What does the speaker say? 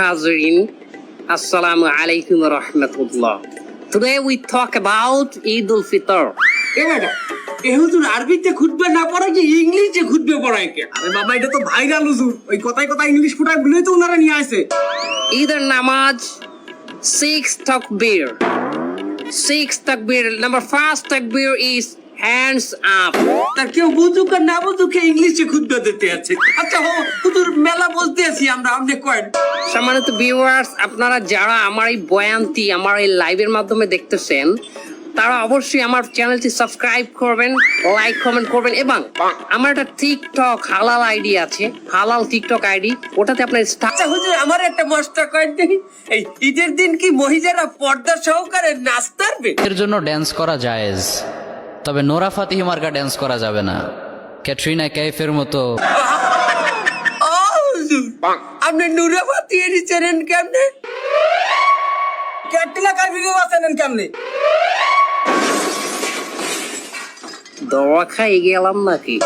Hazrin. Assalamu alaikum wa rahmatullah. Today we talk about Eid al-Fitr. এ madam এ হুজুর আরবিতে খুতবা না পড়ায় কি ইংলিশে খুতবা পড়ায় কে? আরে বাবা এটা তো ভাইরাল হুজুর, ওই কথায় কথায় ইংলিশ ফুটায় বলেই তো ওনারা নিয়ে আসে। Eid al-Namaz, 6 takbir. 6 takbir. Number first takbir is hands up. তার কেউ বুঝুক আর না বুঝুক ইংলিশে খুতবা দিতে আছে। আচ্ছা হুজুর মেলা বলতে আছি আমরা, আপনি কয়েন। সম্মানিত ভিউয়ার্স, আপনারা যারা আমার এই বয়ানটি আমার এই লাইভের মাধ্যমে দেখতেছেন, তারা অবশ্যই আমার চ্যানেলটি সাবস্ক্রাইব করবেন, লাইক কমেন্ট করবেন এবং আমার একটা টিকটক হালাল আইডি আছে, হালাল টিকটক আইডি, ওটাতে আপনার আচ্ছা হুজুর আমার একটা মস্ত কয়েন নেই, এই ঈদের দিন কি মহিলারা পর্দা সহকারে নাচতে পারবে? এর জন্য ড্যান্স করা জায়েজ, তবে নোরা ফাতিহি মার্কা ড্যান্স করা যাবে না। ক্যাটরিনা কাইফের মতো। ও হুজুর আপনি নুরাবাতি এর চেনেন কেমনে? ক্যাটরিনা কাইফকে চেনেন কেমনে? দোয়া খাই গেলাম নাকি?